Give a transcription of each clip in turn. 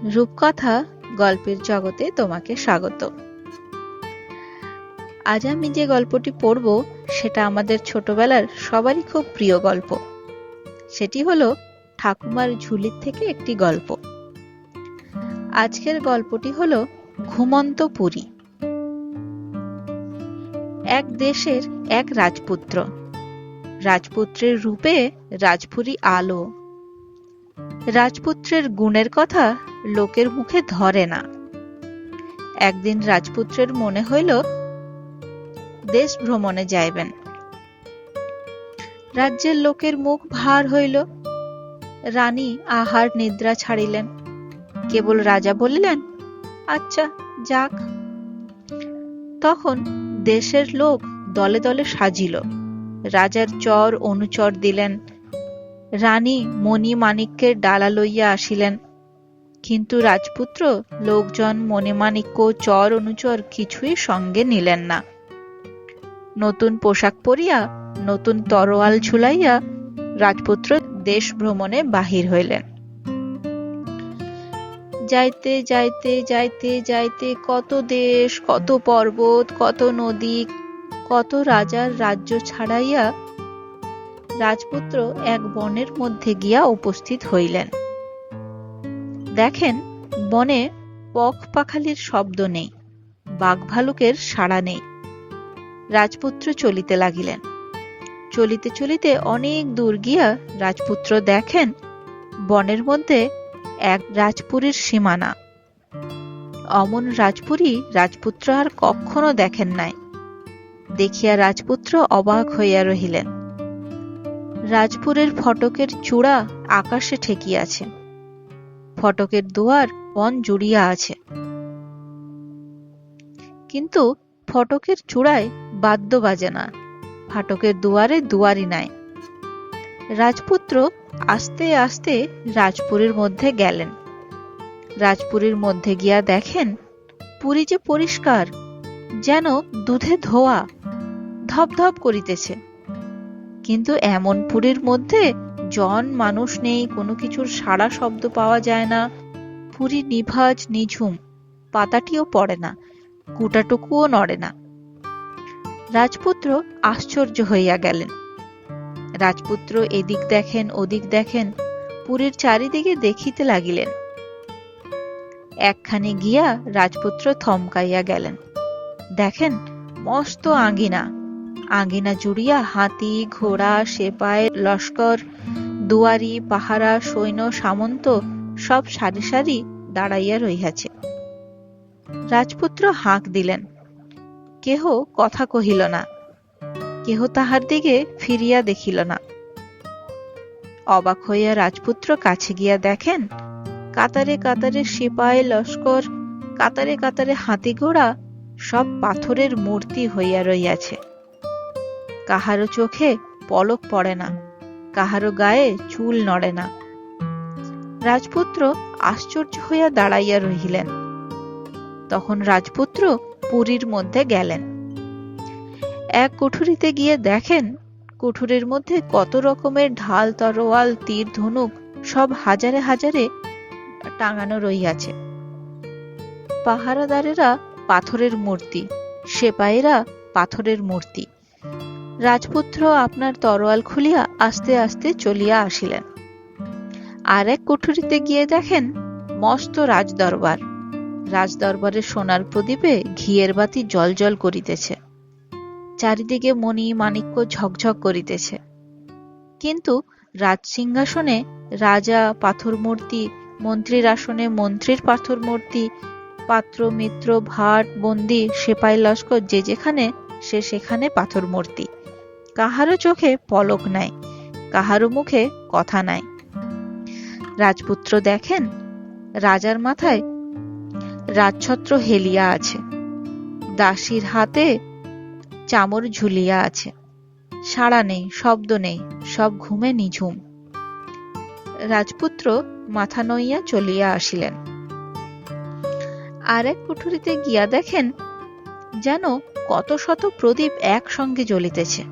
রূপকথা গল্পের জগতে তোমাকে স্বাগত। আজ আমি যে গল্পটি পড়ব সেটা আমাদের ছোটবেলার সবারই খুব প্রিয় গল্প। সেটি হলো ঠাকুমার ঝুলির থেকে একটি গল্প। আজকের গল্পটি হলো ঘুমন্ত পুরী। এক দেশের এক রাজপুত্র, রাজপুত্রের রূপে রাজপুরী আলো। রাজপুত্রের গুণের কথা লোকের মুখে ধরে না। একদিন রাজপুত্রের মনে হইল দেশ ভ্রমণে যাইবেন। রাজ্যের লোকের মুখ ভার হইল। রানী আহার নিদ্রা ছাড়িলেন। কেবল রাজা বলিলেন, আচ্ছা যাক। তখন দেশের লোক দলে দলে সাজিল। রাজার চর অনুচর দিলেন। রানী মণি মাণিক্যের ডালা লইয়া আসিলেন। কিন্তু রাজপুত্র লোকজন মণিমাণিক্য চর অনুচর কিছুই সঙ্গে নিলেন না। নতুন পোশাক পরিয়া নতুন তরোয়াল ঝুলাইয়া রাজপুত্র দেশ ভ্রমণে বাহির হইলেন। যাইতে যাইতে যাইতে যাইতে কত দেশ, কত পর্বত, কত নদী, কত রাজার রাজ্য ছাড়াইয়া রাজপুত্র এক বনের মধ্যে গিয়া উপস্থিত হইলেন। দেখেন বনে পখ পাখালির শব্দ নেই, বাঘ ভালুকের সাড়া নেই। রাজপুত্র চলিতে লাগিলেন। চলিতে চলিতে অনেক দূর গিয়া রাজপুত্র দেখেন বনের মধ্যে এক রাজপুরীর সীমানা। অমন রাজপুরী রাজপুত্র আর কখনো দেখেন নাই। দেখিয়া রাজপুত্র অবাক হইয়া রহিলেন। রাজপুরের ফটকের চূড়া আকাশে ঠেকিয়াছে। ফটকের দুয়ার বন জুড়িয়া আছে, কিন্তু ফটকের চূড়ায় বাদ্য বাজে না। ফাটকের দুয়ারে দুয়ারি নাই। রাজপুত্র আস্তে আস্তে রাজপুরীর মধ্যে গেলেন। রাজপুরীর মধ্যে গিয়া দেখেন পুরী যে পরিষ্কার, যেন দুধে ধোয়া, ধপধপ করিতেছে। কিন্তু এমন পুরীর মধ্যে জন মানুষ নেই, কোনো কিছুর সাড়া শব্দ পাওয়া যায় না। পুরী নিভাজ নিঝুম, পাতাটিও পড়ে না, কুটাটুকুও নড়ে না। রাজপুত্র আশ্চর্য হইয়া গেলেন। রাজপুত্র এদিক দেখেন ওদিক দেখেন, পুরীর চারিদিকে দেখিতে লাগিলেন। একখানে গিয়া রাজপুত্র থমকাইয়া গেলেন। দেখেন মস্ত আঙ্গিনা, আঙ্গিনা জুড়িয়া হাতি, ঘোড়া, সেপাই, লস্কর, দুয়ারি, পাহারা, সৈন্য, সামন্ত সব সারি সারি দাঁড়াইয়া রহিয়াছে। রাজপুত্র হাঁক দিলেন, কেহ কথা কহিল না, কেহ তাহার দিকে ফিরিয়া দেখিল না। অবাক হইয়া রাজপুত্র কাছে গিয়া দেখেন কাতারে কাতারে সিপাই লস্কর, কাতারে কাতারে হাতি ঘোড়া সব পাথরের মূর্তি হইয়া রইয়াছে। কাহারো চোখে পলক পড়ে না, কাহারো গায়ে চুল নড়ে না। রাজপুত্র আশ্চর্য হইয়া দাঁড়াইয়া রহিলেন। তখন রাজপুত্র পুরীর মধ্যে গেলেন। এক কুঠুরিতে গিয়ে দেখেন কুঠুরির মধ্যে কত রকমের ঢাল, তরোয়াল, তীর, ধনুক সব হাজারে হাজারে টাঙানো রহিয়াছে। পাহারাদারেরা পাথরের মূর্তি, সেপাইরা পাথরের মূর্তি। রাজপুত্র আপনার তরোয়াল খুলিয়া আস্তে আস্তে চলিয়া আসিলেন। আর এক কুঠুরিতে গিয়ে দেখেন মস্ত রাজদরবার। রাজদরবারের সোনার প্রদীপে ঘিয়ের বাতি জ্বলজ্বল করিতেছে। চারিদিকে মণি মাণিক্য ঝকঝক করিতেছে। কিন্তু রাজসিংহাসনে রাজা পাথর মূর্তি, মন্ত্রীর আসনে মন্ত্রীর পাথর মূর্তি, পাত্র মিত্র ভাট বন্দী সেপাই লস্কর যে যেখানে সে সেখানে পাথর মূর্তি। কাহারও চোখে পলক নাই, কাহারও মুখে কথা নাই। রাজপুত্র দেখেন রাজার মাথায় রাজছত্র হেলিয়া আছে, দাসীর হাতে চামর ঝুলিয়া আছে। সাড়া নেই, শব্দ নেই, সব ঘুমে নিঝুম। রাজপুত্র মাথা নইয়া চলিয়া আসিলেন। আর এক কুঠুরিতে গিয়া দেখেন যেন কত শত প্রদীপ একসঙ্গে জ্বলিতেছে।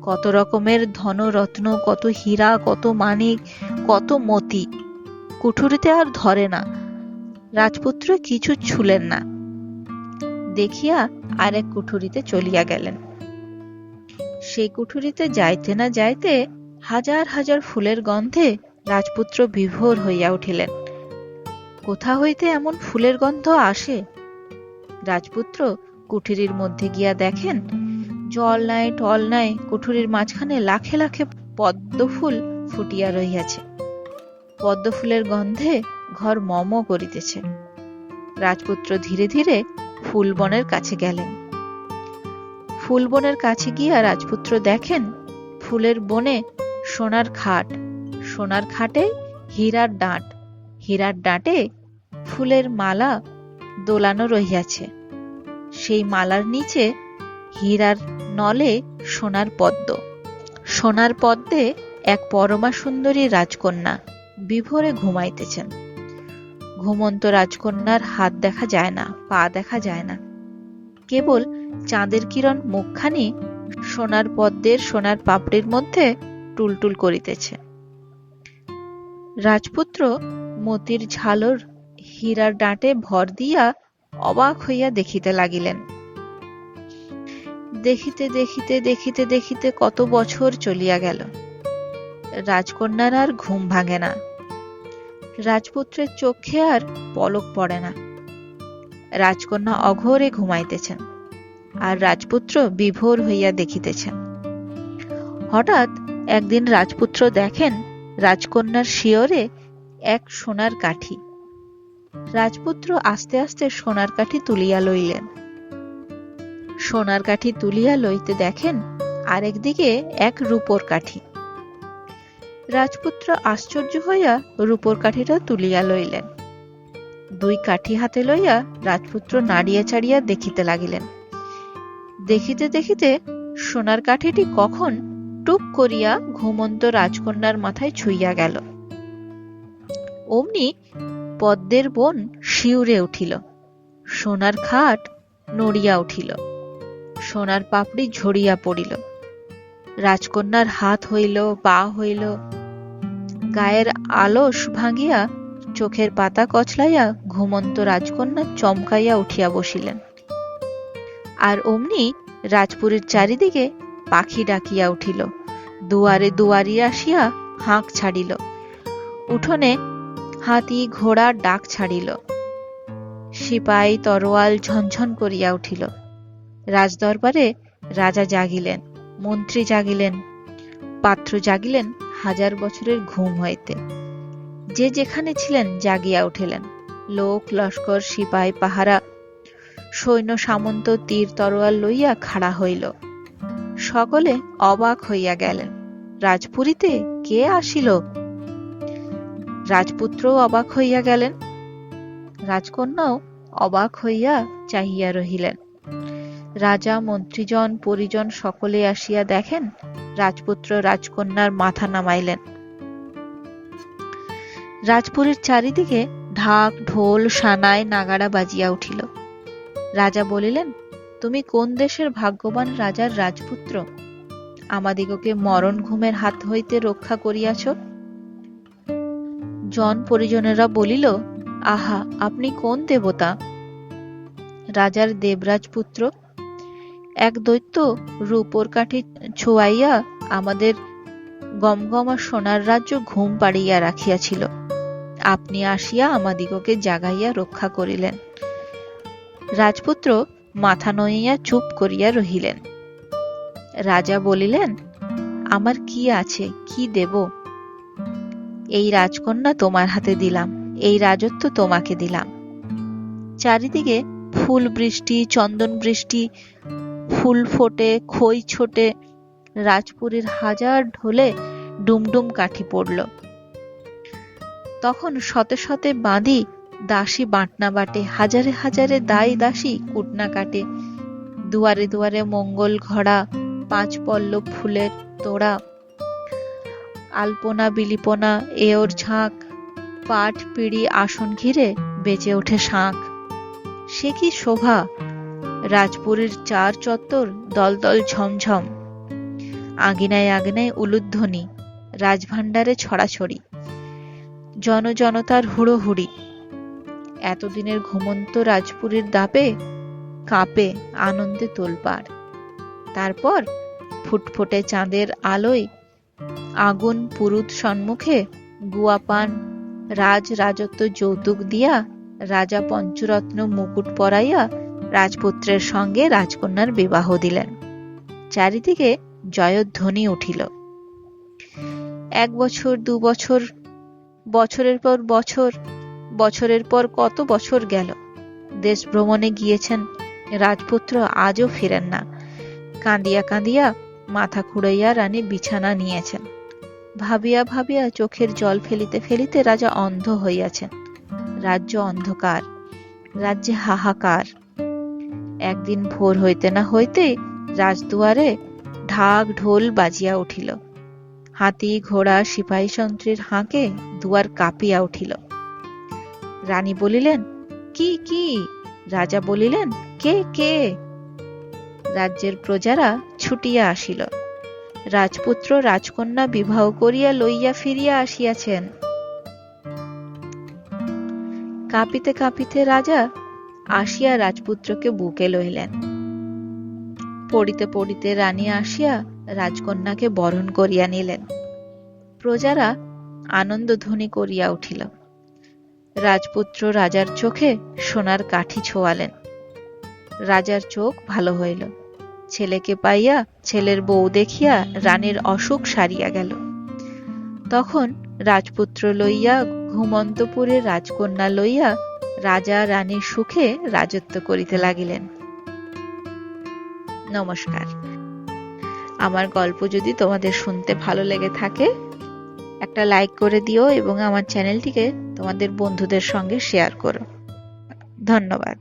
কত রকমের ধনরত্ন, কত হীরা, কত মানিক, কত মতি। কুঠুরিতে আর ধরে না। রাজপুত্র কিছু ছুলেন না, দেখিয়া আরেক কুঠুরিতে চলিয়া গেলেন। সেই কুঠুরিতে যাইতে না যাইতে হাজার হাজার ফুলের গন্ধে রাজপুত্র বিভোর হইয়া উঠিলেন। কোথা হইতে এমন ফুলের গন্ধ আসে? রাজপুত্র কুঠুরির মধ্যে গিয়া দেখেন, জল নাই টল নাই, কুঠুরির মাঝখানে লাখে লাখে পদ্ম ফুল ফুটিয়া রহিয়াছে। পদ্ম ফুলের গন্ধে ঘর মম করিতেছে। রাজপুত্র ধীরে ধীরে ফুলবনের কাছে গেলেন। ফুলবনের কাছে গিয়া রাজপুত্র দেখেন, ফুলের বনে সোনার খাট, সোনার খাটে হীরার ডাঁট, হীরার ডাঁটে ফুলের মালা দোলানো রহিয়াছে। সেই মালার নিচে হীরার নলে সোনার পদ্ম, সোনার পদ্মে এক পরমা সুন্দরী রাজকন্যা বিভোরে ঘুমাইতেছেন। ঘুমন্ত রাজকন্যার হাত দেখা যায় না, পা দেখা যায় না, কেবল চাঁদের কিরণ মুখখানি সোনার পদ্মের সোনার পাপড়ির মধ্যে টুলটুল করিতেছে। রাজপুত্র মতির ঝালর হীরার ডাঁটে ভর দিয়া অবাক হইয়া দেখিতে লাগিলেন। দেখিতে দেখিতে দেখিতে দেখিতে কত বছর চলিয়া গেল। রাজকন্যার আর ঘুম ভাঙে না, রাজপুত্রের চোখে আর পলক পড়ে না। রাজকন্যা অঘোরে ঘুমাইতেছেন, আর রাজপুত্র বিভোর হইয়া দেখিতেছেন। হঠাৎ একদিন রাজপুত্র দেখেন রাজকন্যার শিয়রে এক সোনার কাঠি। রাজপুত্র আস্তে আস্তে সোনার কাঠি তুলিয়া লইলেন। সোনার কাঠি তুলিয়া লইতে দেখেন আরেকদিকে এক রূপোর কাঠি। রাজপুত্র আশ্চর্য হইয়া রূপোর কাঠিটা তুলিয়া লইলেন। দুই কাঠি হাতে লইয়া রাজপুত্র নাড়িয়া চাড়িয়া দেখিতে লাগিলেন। দেখিতে দেখিতে সোনার কাঠিটি কখন টুক করিয়া ঘুমন্ত রাজকন্যার মাথায় ছুঁইয়া গেল। অমনি পদ্মের বন শিউরে উঠিল, সোনার খাট নড়িয়া উঠিল, সোনার পাপড়ি ঝরিয়া পড়িল। রাজকন্যার হাত হইল, পা হইল, গায়ের আলস ভাঙিয়া চোখের পাতা কচলাইয়া ঘুমন্ত রাজকন্যা চমকাইয়া উঠিয়া বসিলেন। আর অমনি রাজপুরীর চারিদিকে পাখি ডাকিয়া উঠিল, দুয়ারে দুয়ারি আসিয়া হাঁক ছাড়িল, উঠোনে হাতি ঘোড়া ডাক ছাড়িল, সিপাই তরোয়াল ঝনঝন করিয়া উঠিল। রাজদরবারে রাজা জাগিলেন, মন্ত্রী জাগিলেন, পাত্র জাগিলেন হাজার বছরের ঘুম হইতে। যে যেখানে ছিলেন জাগিয়া উঠিলেন। লোক লস্কর সিপাই পাহারা সৈন্য সামন্ত তীর তরোয়াল লইয়া খাড়া হইল। সকলে অবাক হইয়া গেলেন, রাজপুরীতে কে আসিল? রাজপুত্রও অবাক হইয়া গেলেন, রাজকন্যাও অবাক হইয়া চাহিয়া রহিলেন। রাজা মন্ত্রীজন পরিজন সকলে আসিয়া দেখেন রাজপুত্র রাজকন্যার মাথা নামাইলেন। রাজপুরীর চারিদিকে ঢাক ঢোল সানাই নাগাড়া বাজিয়া উঠিল। রাজা বলিলেন, তুমি কোন দেশের ভাগ্যবান রাজার রাজপুত্র? আমাদিগকে মরণ ঘুমের হাত হইতে রক্ষা করিয়াছ। জন পরিজনেরা বলিল, আহা, আপনি কোন দেবতা? রাজার দেবরাজ পুত্র। এক দৈত্য রূপোর কাঠি ছোঁয়াইয়া আমাদের গমগমা সোনার রাজ্য ঘুম পাড়িয়া রাখিয়াছিল। আপনি আসিয়া আমাদিগকে জাগাইয়া রক্ষা করিলেন। রাজপুত্র মাথা নইয়া চুপ করিয়া রহিলেন। রাজা বলিলেন, আমার কি আছে, কি দেব? এই রাজকন্যা তোমার হাতে দিলাম, এই রাজত্ব তোমাকে দিলাম। চারিদিকে ফুল বৃষ্টি, চন্দন বৃষ্টি, ফুল ফোটে, খই ছোটে, রাজপুরীর হাজার ঢোলে ডুমডুম কাঠি পড়ল। তখন শতে শতে বাঁধি দাসী বাটনা বাটে, হাজারে হাজারে দাই দাসী কুটনা কাটে, দুয়ারে দুয়ারে মঙ্গল ঘড়া, পাঁচ পল্লব ফুলের তোড়া, আলপনা বিলিপনা এওর ঝাঁক, পাট পিড়ি আসন ঘিরে বেজে ওঠে শাঁখ। সে কি শোভা! রাজপুরীর চার চত্বর দলদল ঝমঝম, আঙিনায় আঙিনায় উলুধ্বনি, রাজভাণ্ডারে ছড়াছড়ি, জনজনতার হুড়োহুড়ি। এতদিনের ঘুমন্ত রাজপুরীর দাপে কাঁপে আনন্দে তোলপাড়। তারপর ফুটফুটে চাঁদের আলোয় আগুন পুরুত সম্মুখে গুয়াপান রাজরাজত্ব যৌতুক দিয়া রাজা পঞ্চরত্ন মুকুট পরাইয়া রাজপুত্রের সঙ্গে রাজকন্যার বিবাহ দিলেন। চারিদিকে জয়ধ্বনি উঠিল। 1 বছর 2 বছর, বছরের পর বছর, বছরের পর কত বছর গেল। দেশ ভ্রমণে গিয়েছেন রাজপুত্র, আজও ফিরেন না। কাঁদিয়া কাঁদিয়া মাথা খুঁড়াইয়া রানী বিছানা নিয়েছেন। ভাবিয়া ভাবিয়া চোখের জল ফেলিতে ফেলিতে রাজা অন্ধ হইয়াছেন। রাজ্য অন্ধকার, রাজ্যে হাহাকার। একদিন ভোর হইতে না হইতেই রাজদুয়ারে ঢাক ঢোল বাজিয়া উঠিল। হাতি ঘোড়া সিপাহী সন্ত্রীর হাঁকে দুয়ার কাঁপিয়া উঠিল। রানী বলিলেন, কি কি? রাজা বলিলেন, কে কে? রাজ্যের প্রজারা ছুটিয়া আসিল। রাজপুত্র রাজকন্যা বিবাহ করিয়া লইয়া ফিরিয়া আসিয়াছেন। কাঁপিতে কাঁপিতে রাজা আসিয়া রাজপুত্রকে বুকে লইলেন। পড়িতে পড়িতে রানী আসিয়া রাজকন্যাকে বরণ করিয়া নিলেন। প্রজারা আনন্দধ্বনি করিয়া উঠিল। রাজপুত্র রাজার চোখে সোনার কাঠি ছোঁয়ালেন। রাজার চোখ ভালো হইল। ছেলেকে পাইয়া ছেলের বউ দেখিয়া রানীর অসুখ সারিয়া গেল। তখন রাজপুত্র লইয়া ঘুমন্তপুরে রাজকন্যা লইয়া রাজা রানীর সুখে রাজত্ব করিতে লাগিলেন। নমস্কার। আমার গল্প যদি তোমাদের শুনতে ভালো লেগে থাকে, একটা লাইক করে দিও এবং আমার চ্যানেলটিকে তোমাদের বন্ধুদের সঙ্গে শেয়ার করো। ধন্যবাদ।